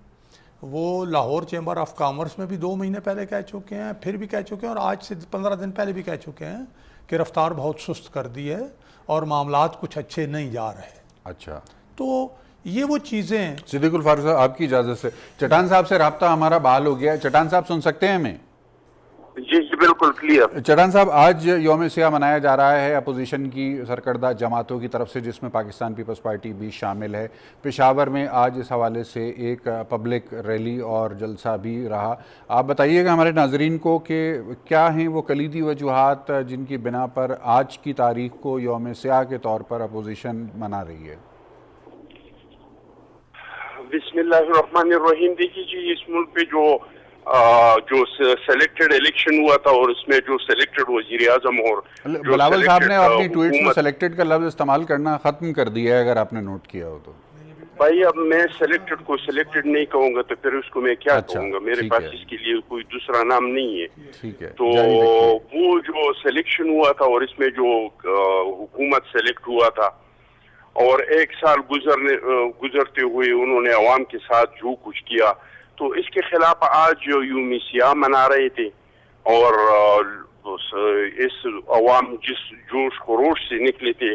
وہ لاہور چیمبر آف کامرس میں بھی 2 مہینے پہلے کہہ چکے ہیں، پھر بھی کہہ چکے ہیں، اور آج سے 15 دن پہلے بھی کہہ چکے ہیں کہ رفتار بہت سست کر دی ہے اور معاملات کچھ اچھے نہیں جا رہے. اچھا، تو یہ وہ چیزیں. صدیق الفاروق صاحب آپ کی اجازت سے چٹان صاحب سے رابطہ ہمارا بحال ہو گیا. چٹان صاحب سن سکتے ہیں ہمیں؟ جی بالکل کلیئر. چٹان صاحب، آج یوم سیاہ منایا جا رہا ہے اپوزیشن کی سرکردہ جماعتوں کی طرف سے، جس میں پاکستان پیپلز پارٹی بھی شامل ہے. پشاور میں آج اس حوالے سے ایک پبلک ریلی اور جلسہ بھی رہا. آپ بتائیے گا ہمارے ناظرین کو کہ کیا ہیں وہ کلیدی وجوہات جن کی بنا پر آج کی تاریخ کو یوم سیاہ کے طور پر اپوزیشن منا رہی ہے. بسم اللہ الرحمن الرحیم. دیکھیے جی، اس ملک پہ جو سلیکٹڈ الیکشن ہوا تھا اور اس میں جو سلیکٹڈ وزیر اعظم اور بلاول صاحب نے اپنی ٹویٹس میں سلیکٹڈ کا لفظ استعمال کرنا ختم کر دیا ہے، اگر آپ نے نوٹ کیا ہو تو. بھائی اب میں سلیکٹڈ کو سلیکٹڈ نہیں کہوں گا تو پھر اس کو میں کیا کہوں گا؟ میرے پاس اس کے لیے کوئی دوسرا نام نہیں ہے. ٹھیک ہے، تو وہ جو سلیکشن ہوا تھا اور اس میں جو حکومت سلیکٹ ہوا تھا، اور 1 سال گزرتے ہوئے انہوں نے عوام کے ساتھ جو کچھ کیا، تو اس کے خلاف آج یوم سیاہ منا رہے تھے. اور اس عوام جس جوش خروش سے نکلے تھے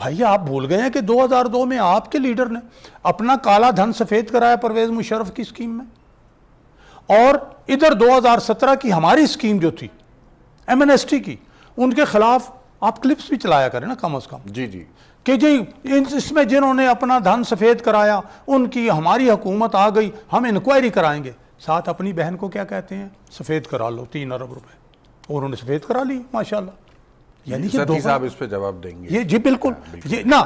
بھائی آپ بھول گئے ہیں کہ 2002 میں آپ کے لیڈر نے اپنا کالا دھن سفید کرایا پرویز مشرف کی اسکیم میں, اور ادھر 2017 کی ہماری اسکیم جو تھی ایم این ایس ٹی کی, ان کے خلاف آپ کلپس بھی چلایا کریں نا کم از کم, جی جی, کہ جی اس میں جنہوں نے اپنا دھن سفید کرایا ان کی ہماری حکومت آ گئی, ہم انکوائری کرائیں گے. ساتھ اپنی بہن کو کیا کہتے ہیں, سفید کرا لو 3 ارب روپے, اور انہوں نے سفید کرا لی ماشاءاللہ. یعنی ستی صاحب اس پہ جواب دیں گے. یہ جی بالکل,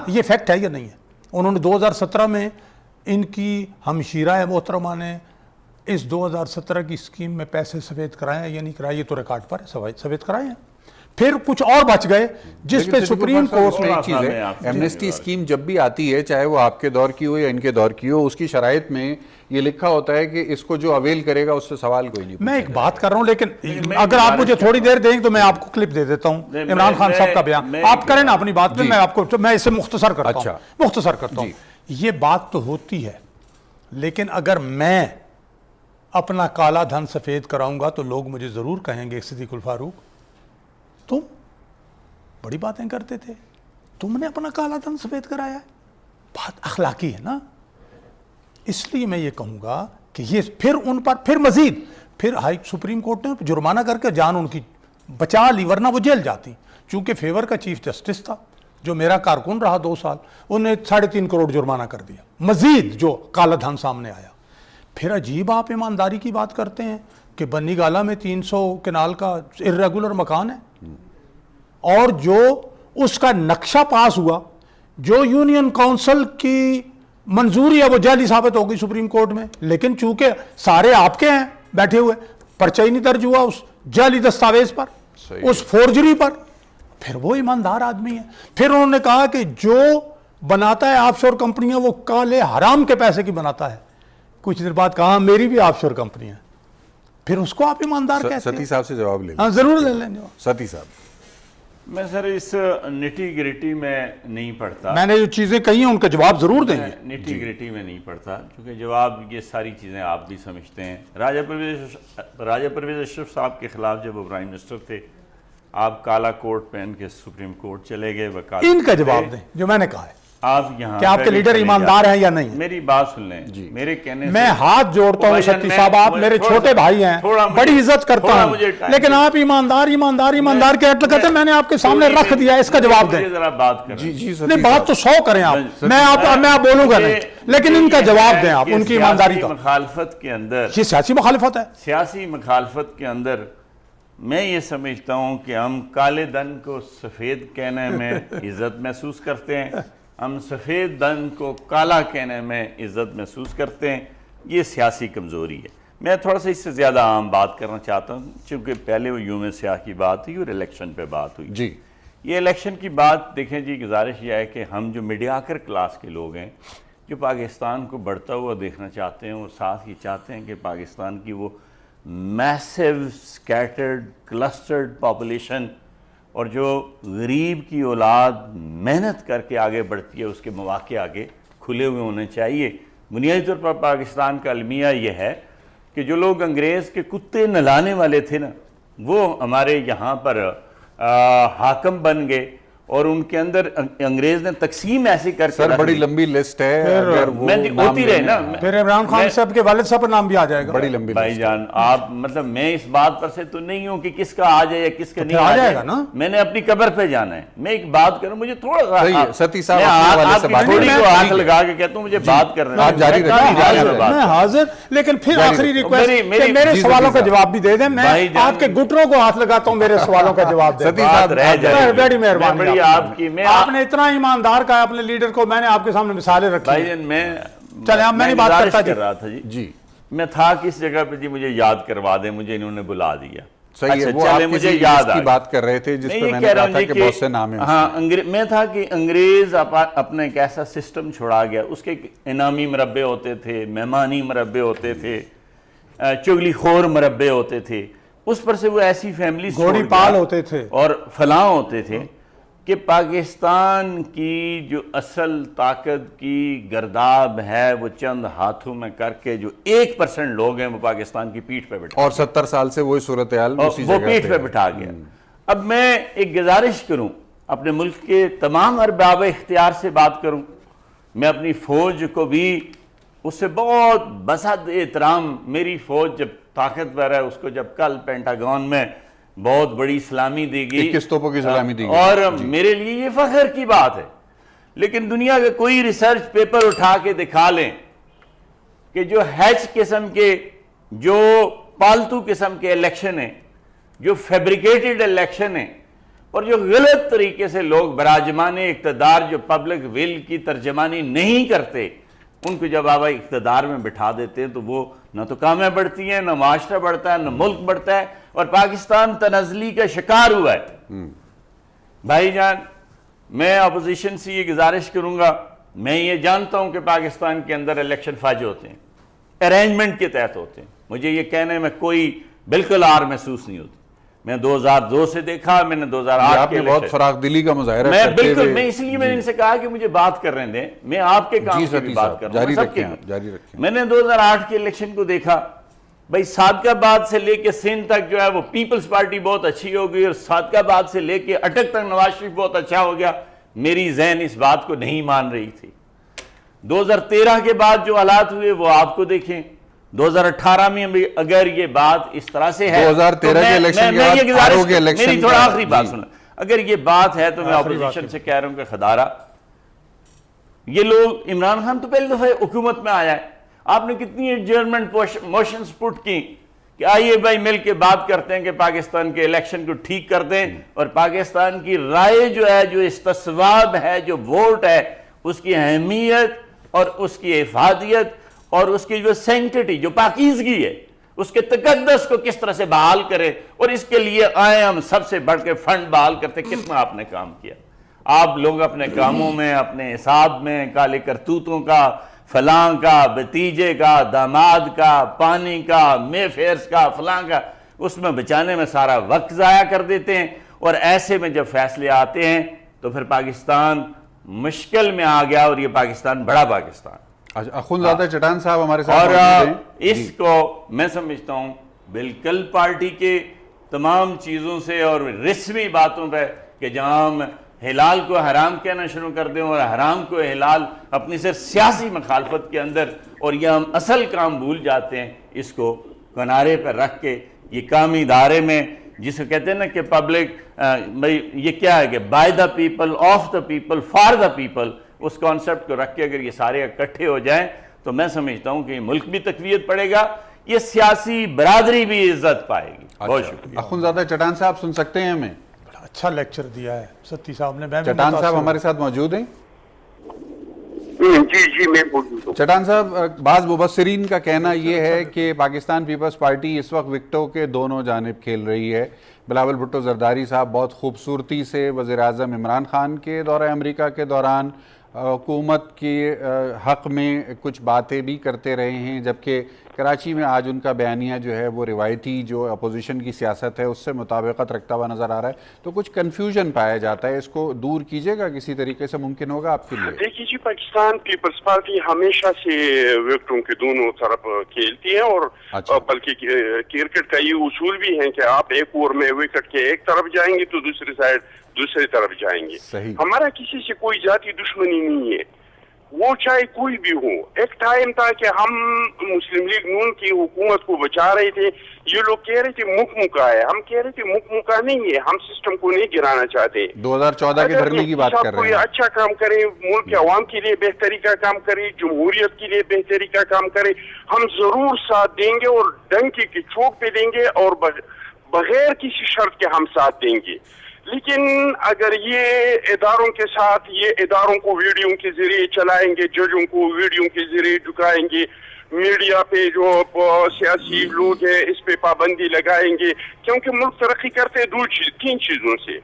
یہ فیکٹ ہے یا نہیں ہے. انہوں نے 2017 میں ان کی ہمشیرہ محترمہ نے اس 2017 کی اسکیم میں پیسے سفید کرائے ہیں یا نہیں کرائے, یہ تو ریکارڈ پر ہے, سفید کرائے ہیں. پھر کچھ اور بچ گئے جس پہ سپریم کورٹ میں ایک چیز ہے, ایمنسٹی اسکیم جب بھی آتی ہے چاہے وہ آپ کے دور کی ہو یا ان کے دور کی ہو, اس کی شرائط میں یہ لکھا ہوتا ہے کہ اس کو جو اویل کرے گا اس سے سوال کوئی نہیں. میں ایک بات کر رہا ہوں, لیکن اگر آپ مجھے تھوڑی دیر دیں تو میں آپ کو کلپ دے دیتا ہوں عمران خان صاحب کا بیان, آپ کریں نا اپنی بات پہ, میں اسے مختصر کرتا ہوں. یہ بات تو ہوتی ہے, لیکن اگر میں اپنا کالا دھن سفید کراؤں گا تو لوگ مجھے ضرور کہیں گے صدیق الفاروق تم بڑی باتیں کرتے تھے, تم نے اپنا کالا دھن سفید کرایا ہے. بات اخلاقی ہے نا. اس لیے میں یہ کہوں گا کہ یہ پھر ان پر پھر مزید پھر سپریم کورٹ نے جرمانہ کر کے جان ان کی بچا لی, ورنہ وہ جیل جاتی. چونکہ فیور کا چیف جسٹس تھا جو میرا کارکن رہا 2 سال, انہیں 3.5 کروڑ جرمانہ کر دیا مزید جو کالا دھن سامنے آیا. پھر عجیب آپ ایمانداری کی بات کرتے ہیں کہ بنی گالا میں 300 کنال کا irregular مکان ہے, اور جو اس کا نقشہ پاس ہوا, جو یونین کونسل کی منظوری ہے, وہ جعلی ثابت ہو گئی سپریم کورٹ میں. لیکن چونکہ سارے آپ کے ہیں بیٹھے ہوئے, پرچہ ہی نہیں درج ہوا اس جعلی دستاویز پر, اس فورجری پر. پھر وہ ایماندار آدمی ہے. پھر انہوں نے کہا کہ جو بناتا ہے آف شور کمپنیاں وہ کالے حرام کے پیسے کی بناتا ہے. کچھ دیر بعد کہا میری بھی آف شور کمپنی ہے, پھر اس کو آپ ایماندار کہتے ہیں. ستی صاحب سے جواب لیں. ہاں ضرور لے لیں جواب. ستی صاحب, میں سر اس نٹی گریٹی میں نہیں پڑھتا, میں نے جو چیزیں کہی ہیں ان کا جواب ضرور دیں گے. نٹی گریٹی میں نہیں پڑھتا کیونکہ جواب یہ ساری چیزیں آپ بھی سمجھتے ہیں. راجہ پرویز اشرف صاحب کے خلاف جب وہ پرائم منسٹر تھے, آپ کالا کوٹ پہن کے سپریم کورٹ چلے گئے. ان کا جواب دیں جو میں نے کہا ہے, آپ یہاں کہ آپ کے لیڈر ایماندار ہیں یا نہیں. میری بات سن لیں, میرے کہنے میں ہاتھ جوڑتا ہوں ستی صاحب, آپ میرے چھوٹے بھائی ہیں, بڑی عزت کرتا ہوں, لیکن آپ ایماندار کے ایٹ لگاتے ہیں. میں نے آپ کے سامنے رکھ دیا, اس کا جواب دیں. ذرا بات کریں. نہیں, بات تو 100 کریں آپ, میں آپ بولوں گا نہیں, لیکن ان کا جواب دیں آپ ان کی ایمانداری کا. مخالفت کے اندر, یہ سیاسی مخالفت ہے. سیاسی مخالفت کے اندر میں یہ سمجھتا ہوں کہ ہم کالے دھن کو سفید کہنے میں عزت محسوس کرتے ہیں, ہم سفید دھن کو کالا کہنے میں عزت محسوس کرتے ہیں. یہ سیاسی کمزوری ہے. میں تھوڑا سا اس سے زیادہ عام بات کرنا چاہتا ہوں, چونکہ پہلے وہ یوم سیاہ کی بات ہوئی اور الیکشن پہ بات ہوئی. جی, یہ الیکشن کی بات دیکھیں جی, گزارش یہ ہے کہ ہم جو میڈیاکر کلاس کے لوگ ہیں, جو پاکستان کو بڑھتا ہوا دیکھنا چاہتے ہیں, اور ساتھ یہ چاہتے ہیں کہ پاکستان کی وہ میسیو سکیٹرڈ کلسٹرڈ پاپولیشن اور جو غریب کی اولاد محنت کر کے آگے بڑھتی ہے, اس کے مواقع آگے کھلے ہوئے ہونے چاہیے. بنیادی طور پر پاکستان کا المیہ یہ ہے کہ جو لوگ انگریز کے کتے نہلانے والے تھے نا, وہ ہمارے یہاں پر حاکم بن گئے, اور ان کے اندر انگریز نے تقسیم ایسی کر کے سر بڑی لمبی لسٹ ہے, اگر وہ ہوتی رہے نا. پھر عمران خان صاحب کے والد صاحب پر نام بھی آ جائے گا. بڑی لمبی بھائی جان, آپ مطلب میں اس بات پر سے تو نہیں ہوں کہ کس کا آ جائے یا کس کا نہیں آ جائے گا نا. میں نے اپنی قبر پہ جانا ہے. میں ایک بات کروں, مجھے تھوڑا سا ستی صاحب آپ کی تھوڑی کو ہاتھ لگا کے کہتا ہوں مجھے بات کرنا آپ جاری رکھیں, میں حاضر, لیکن پھر آخری ریکویسٹ کہ میرے سوالوں کا جواب بھی دے دیں. میں آپ کے گھٹنوں کو ہاتھ لگاتا ہوں, میرے سوالوں کا جواب دیں. ستی صاحب بڑی مہربانی آپ کی. آپ نے اتنا ایماندار کہا اپنے لیڈر کو, میں نے آپ کے سامنے مثالیں رکھی. بھائی جان, چلے اب میں نہیں بات کرتا کر رہا تھا جی, میں تھا کس جگہ پہ جی, مجھے یاد کروا دیں, مجھے انہوں نے بلا دیا. صحیح ہے, وہ آپ مجھے یاد کی بات کر رہے تھے جس پہ میں نے کہا تھا کہ بہت سے نام ہیں. ہاں, میں تھا کہ انگریز اپنا ایک ایسا سسٹم چھوڑا گیا, اس کے انعامی مربع ہوتے تھے, مہمانی مربع ہوتے تھے, چگلی خور مربع ہوتے تھے, اس پر سے وہ ایسی فیملی گھوڑی پال ہوتے تھے اور فلاں ہوتے تھے کہ پاکستان کی جو اصل طاقت کی گرداب ہے وہ چند ہاتھوں میں کر کے جو 1% لوگ ہیں وہ پاکستان کی پیٹھ پہ بٹھا, اور 70 سال سے وہی صورتحال وہ پیٹھ پہ بٹھا گیا. اب میں ایک گزارش کروں اپنے ملک کے تمام ارباب اختیار سے بات کروں، میں اپنی فوج کو بھی اس سے بہت بسد احترام، میری فوج جب طاقتور ہے، اس کو جب کل پینٹاگون میں بہت بڑی سلامی دی گئی، 21 توپوں کی سلامی دی گئی، اور میرے لیے یہ فخر کی بات ہے۔ لیکن دنیا کا کوئی ریسرچ پیپر اٹھا کے دکھا لیں کہ جو ہیچ قسم کے، جو پالتو قسم کے الیکشن ہیں، جو فیبریکیٹڈ الیکشن ہیں، اور جو غلط طریقے سے لوگ براجمان اقتدار جو پبلک ول کی ترجمانی نہیں کرتے، ان کو جب آپ اقتدار میں بٹھا دیتے ہیں تو وہ نہ تو کامیں بڑھتی ہیں، نہ معاشرہ بڑھتا ہے، نہ ملک بڑھتا ہے، اور پاکستان تنزلی کا شکار ہوا ہے۔ بھائی جان، میں اپوزیشن سے یہ گزارش کروں گا، میں یہ جانتا ہوں کہ پاکستان کے اندر الیکشن فاج ہوتے ہیں، ارینجمنٹ کے تحت ہوتے ہیں، مجھے یہ کہنے میں کوئی بالکل آر محسوس نہیں ہوتی۔ میں 2002 سے دیکھا، میں نے 2008 آپ نے بہت فراخ دلی کا مظاہرہ میں کرتے بالکل، ہوئے، میں اس لیے میں نے ان سے کہا کہ مجھے بات کرنے دیں، میں آپ کے کام کی بھی بات کر رہا ہوں، سب کے جاری رکھیں۔ میں نے 2008 کے الیکشن کو دیکھا، بھائی صادق آباد سے لے کے سندھ تک جو ہے وہ پیپلز پارٹی بہت اچھی ہو گئی، اور صادق آباد سے لے کے اٹک تک نواز شریف بہت اچھا ہو گیا۔ میری ذہن اس بات کو نہیں مان رہی تھی۔ 2013 کے بعد جو حالات ہوئے وہ آپ کو دیکھیں، 2018 میں بھی اگر یہ بات اس طرح سے ہے، 2013 کے الیکشن کے بعد آرو کے الیکشن، میری تھوڑا آخری بات سنیں، اگر یہ بات ہے تو میں اپوزیشن سے کہہ رہا ہوں کہ خدارہ، یہ لوگ، عمران خان تو پہلی دفعہ حکومت میں آیا ہے، آپ نے کتنی ایڈجرنمنٹ موشنز پٹ کی کہ آئیے بھائی مل کے بات کرتے ہیں کہ پاکستان کے الیکشن کو ٹھیک کر دیں، اور پاکستان کی رائے جو ہے، جو استصواب ہے، جو ووٹ ہے، اس کی اہمیت اور اس کی افادیت اور اس کی جو سینکٹیٹی، جو پاکیزگی ہے، اس کے تقدس کو کس طرح سے بحال کرے، اور اس کے لیے آئے ہم سب سے بڑھ کے فنڈ بحال کرتے۔ کتنا آپ نے کام کیا، آپ لوگ اپنے کاموں میں، اپنے حساب میں، کالے کرتوتوں کا، فلاں کا، بھتیجے کا، داماد کا، پانی کا، مے فیئرز کا، فلاں کا، اس میں بچانے میں سارا وقت ضائع کر دیتے ہیں، اور ایسے میں جب فیصلے آتے ہیں تو پھر پاکستان مشکل میں آ گیا، اور یہ پاکستان بڑا پاکستان۔ اخونزادہ چٹان صاحب ہمارے ساتھ اور موجود ہیں۔ اس کو میں سمجھتا ہوں بالکل پارٹی کے تمام چیزوں سے اور رسمی باتوں پہ کہ جہاں ہم حلال کو حرام کہنا شروع کر دیں اور حرام کو حلال اپنی صرف سیاسی مخالفت کے اندر، اور یہ ہم اصل کام بھول جاتے ہیں، اس کو کنارے پر رکھ کے یہ کامی ادارے میں جسے کہتے ہیں نا کہ پبلک، یہ کیا ہے کہ by the people, of the people, for the people, اس کانسیپٹ کو رکھ کے اگر یہ سارے اکٹھے ہو جائیں تو میں سمجھتا ہوں کہ یہ ملک بھی تقویت پڑے گا، یہ سیاسی برادری بھی عزت پائے گی۔ بہت شکریہ۔ اخونزادہ چٹان صاحب سن سکتے ہیں ہمیں؟ بڑا اچھا لیکچر دیا ہے ستی صاحب نے۔ چٹان صاحب ہمارے ساتھ موجود ہیں؟ جی میں موجود ہوں۔ چٹان صاحب، بعض مبصرین کا کہنا یہ ہے کہ پاکستان پیپلز پارٹی اس وقت وکٹوں کے دونوں جانب کھیل رہی ہے۔ بلاول بھٹو زرداری صاحب بہت خوبصورتی سے وزیر اعظم عمران خان کے دورہ امریکہ کے دوران حکومت کے حق میں کچھ باتیں بھی کرتے رہے ہیں، جبکہ کراچی میں آج ان کا بیانیہ جو ہے وہ روایتی جو اپوزیشن کی سیاست ہے اس سے مطابقت رکھتا ہوا نظر آ رہا ہے، تو کچھ کنفیوژن پایا جاتا ہے، اس کو دور کیجیے گا کسی طریقے سے، ممکن ہوگا آپ کے لیے؟ دیکھیے جی، پاکستان پیپلز پارٹی ہمیشہ سے وکٹوں کے دونوں طرف کھیلتی ہے، اور بلکہ کرکٹ کا یہ اصول بھی ہے کہ آپ ایک اوور میں وکٹ کے ایک طرف جائیں گے تو دوسری سائڈ دوسری طرف جائیں گے۔ ہمارا کسی سے کوئی ذاتی دشمنی نہیں ہے، وہ چاہے کوئی بھی ہو۔ ایک ٹائم تھا کہ ہم مسلم لیگ نون کی حکومت کو بچا رہے تھے، یہ لوگ کہہ رہے تھے مک مکا ہے، ہم کہہ رہے تھے مک مکا نہیں ہے، ہم سسٹم کو نہیں گرانا چاہتے۔ 2014 کے دھرنے کی بات کر رہے ہیں۔ کوئی اچھا کام کرے، ملک کے عوام کے لیے بہتری کا کام کرے، جمہوریت کے لیے بہتری کا کام کرے، ہم ضرور ساتھ دیں گے، اور ڈنکی کی چوک پہ دیں گے، اور بغیر کسی شرط کے ہم ساتھ دیں گے۔ لیکن اگر یہ اداروں کے ساتھ، یہ اداروں کو ویڈیو کے ذریعے چلائیں گے، ججوں کو ویڈیو کے ذریعے جھکائیں گے، میڈیا پہ جو سیاسی لوگ ہیں اس پہ پابندی لگائیں گے، کیونکہ ملک ترقی کرتے ہیں تین چیزوں سے،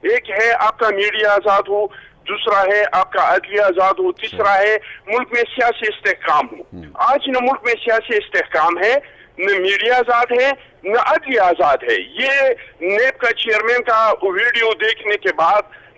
ایک ہے آپ کا میڈیا آزاد ہو، دوسرا ہے آپ کا عدلیہ آزاد ہو، تیسرا ہے ملک میں سیاسی استحکام ہو۔ آج نہ ملک میں سیاسی استحکام ہے، نہ میڈیا آزاد ہے، نہ عدلیہ آزاد ہے۔ یہ نیب کا چیئرمین کا ویڈیو دیکھنے کے بعد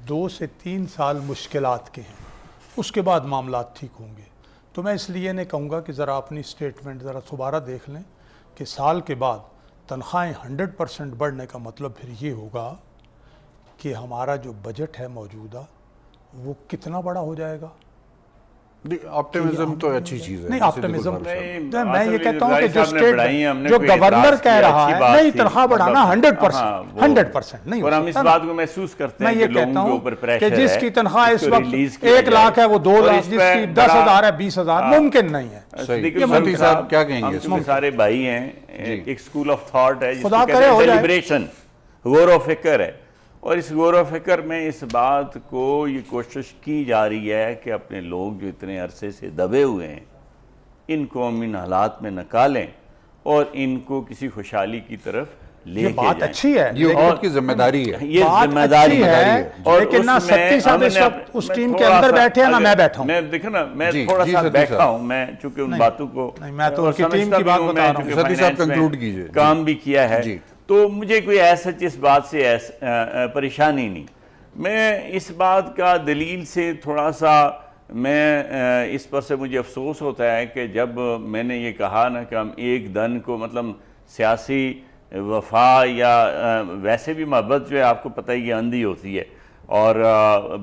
2 سے 3 سال مشکلات کے ہیں، اس کے بعد معاملات ٹھیک ہوں گے۔ تو میں اس لیے نہیں کہوں گا کہ ذرا اپنی سٹیٹمنٹ ذرا دوبارہ دیکھ لیں کہ سال کے بعد تنخواہیں 100% بڑھنے کا مطلب پھر یہ ہوگا کہ ہمارا جو بجٹ ہے موجودہ وہ کتنا بڑا ہو جائے گا۔ آپٹیمزم تو اچھی چیز ہے، نہیں آپٹیمزم نہیں، میں یہ کہتا ہوں کہ جو صاحب نے پڑھائی ہیں، ہم نے جو کوئی گورنر اعتراض کہہ کیا، رہا اچھی ہے بات نہیں تھی، تنخواہ بڑھانا ہاں، 100% نہیں اور ہو ہم اس سکتا نا۔ بات کو محسوس کرتے میں ہیں یہ کہ لوگوں کہتا کے ہوں اوپر کہ پریشر جس ہے، کی تنخواہ اس وقت ریلیز 1 لاکھ ہے وہ 2 اور لاکھ، اس جس پہ کی بڑا 10,000 ہے 20,000 ممکن نہیں ہے۔ صدیق یہ مفتی صاحب کیا کہیں گے ہم اس چونکہ سارے بھائی ہیں، ایک سکول آف تھاٹ ہے جس کو خدا کہتے کرے ہیں ہو جائے۔ ڈیلیبریشن، غور و فکر ہے، اور اس غور و فکر میں اس بات کو یہ کوشش کی جا رہی ہے کہ اپنے لوگ جو اتنے عرصے سے دبے ہوئے ہیں ان کو ہم ان حالات میں نکالیں اور ان کو کسی خوشحالی کی طرف لے یہ کے بات جائیں۔ اچھی ہے، یہ حکومت کی ذمہ داری ہے، یہ بات ذمہ داری اچھی ہے، اور لیکن نہ اس میں ستی صاحب اس وقت اس میں ٹیم کے تھوڑا اندر سا- بیٹھے ہیں نہ میں بیٹھا ہوں۔ میں دیکھیں نا، میں جی، تھوڑا جی سا ستی بیٹھا صاحب۔ ہوں، میں چونکہ ان باتوں کو نہیں، میں تو ان کی سمجھتا ٹیم کی بھی بات ہوں، بتا میں رہا ہوں۔ چونکہ ستی صاحب فائنانس میں conclude کیجئے۔ کام بھی کیا ہے، جی۔ تو مجھے کوئی ایسا اس بات سے پریشانی نہیں۔ میں اس بات کا دلیل سے تھوڑا سا میں اس پر سے مجھے افسوس ہوتا ہے کہ جب میں نے یہ کہا نا کہ ہم ایک دن کو مطلب سیاسی وفا یا ویسے بھی محبت جو ہے آپ کو پتہ ہی یہ اندھی ہوتی ہے، اور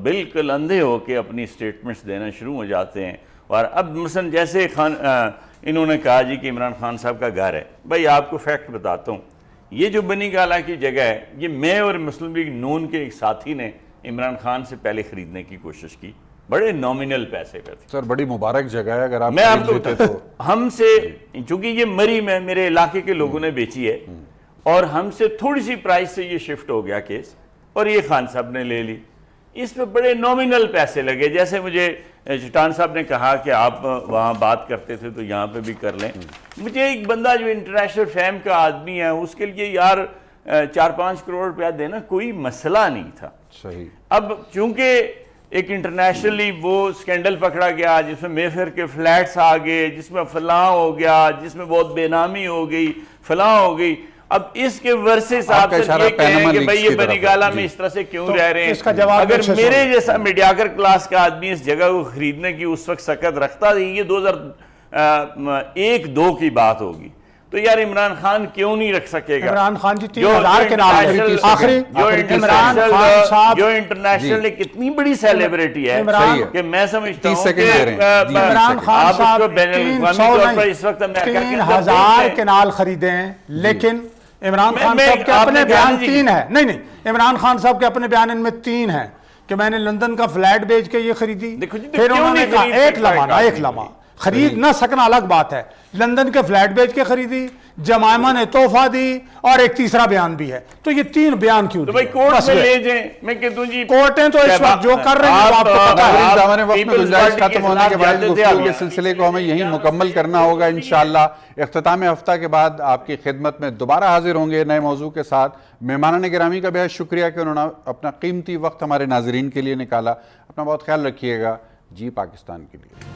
بالکل اندھے ہو کے اپنی سٹیٹمنٹس دینا شروع ہو جاتے ہیں۔ اور اب مثلا جیسے انہوں نے کہا جی کہ عمران خان صاحب کا گھر ہے، بھائی آپ کو فیکٹ بتاتا ہوں، یہ جو بنی گالہ کی جگہ ہے یہ میں اور مسلم لیگ نون کے ایک ساتھی نے عمران خان سے پہلے خریدنے کی کوشش کی، بڑے نومینل پیسے پہ تھے۔ سر بڑی مبارک جگہ ہے، اگر آپ میں آپ کو خرید لیتے تو ہم سے چونکہ یہ مری میں میرے علاقے کے لوگوں نے بیچی ہے اور ہم سے تھوڑی سی پرائس سے یہ شفٹ ہو گیا کیس، اور یہ خان صاحب نے لے لی، اس پہ بڑے نومینل پیسے لگے۔ جیسے مجھے چٹان صاحب نے کہا کہ آپ وہاں بات کرتے تھے تو یہاں پہ بھی کر لیں، مجھے ایک بندہ جو انٹرنیشنل فیم کا آدمی ہے اس کے لیے یار 4-5 کروڑ روپیہ دینا کوئی مسئلہ نہیں تھا۔ صحیح۔ اب چونکہ ایک انٹرنیشنلی وہ سکینڈل پکڑا گیا جس میں مے فیئر کے فلیٹس آ گئے، جس میں فلاں ہو گیا، جس میں بہت بے نامی ہو گئی، فلاں ہو گئی، اب اس کے ورثے صاحب سے یہ کہیں کہ بھئی یہ بنی گالہ میں اس طرح سے کیوں رہ رہے ہیں۔ اگر میرے جیسا میڈیاکر کلاس کا آدمی اس جگہ کو خریدنے کی اس وقت سکت رکھتا تھا، یہ 2001-2 کی بات ہوگی، تو یار عمران خان کیوں نہیں رکھ سکے گا؟ عمران خان جی 3,000 کے نام خریدی آخری عمران خان صاحب جو انٹرنیشنل ایک اتنی بڑی سیلیبریٹی ہے کہ میں سمجھتا ہوں کہ عمران خان صاحب 3,000 کے نال خریدے ہیں، لیکن عمران خان صاحب کے اپنے بیان 3 ہیں، نہیں عمران خان صاحب کے اپنے بیان ان میں 3 ہیں کہ میں نے لندن کا فلیٹ بیچ کے یہ خریدی، پھر انہوں نے کہا ایک لمحہ خرید نہ سکنا الگ بات ہے، لندن کے فلیٹ بیچ کے خریدی، جمائمہ نے تحفہ دی، اور ایک تیسرا بیان بھی ہے۔ تو یہ 3 بیان کیوں تو بھائی کورٹ میں لے جائیں، میں کہتا ہوں جی کورٹیں تو اس وقت جو کر رہے ہیں آپ کو پتا ہے۔ دامن وقت میں گنجائش ختم ہونے کے بعد گفتگو کے سلسلے کو ہمیں یہیں مکمل کرنا ہوگا انشاءاللہ۔ اختتام ہفتہ کے بعد آپ کی خدمت میں دوبارہ حاضر ہوں گے نئے موضوع کے ساتھ۔ مہمانان گرامی کا بہت شکریہ کہ انہوں نے اپنا قیمتی وقت ہمارے ناظرین کے لیے نکالا۔ اپنا بہت خیال رکھیے گا۔ جی پاکستان کے لیے۔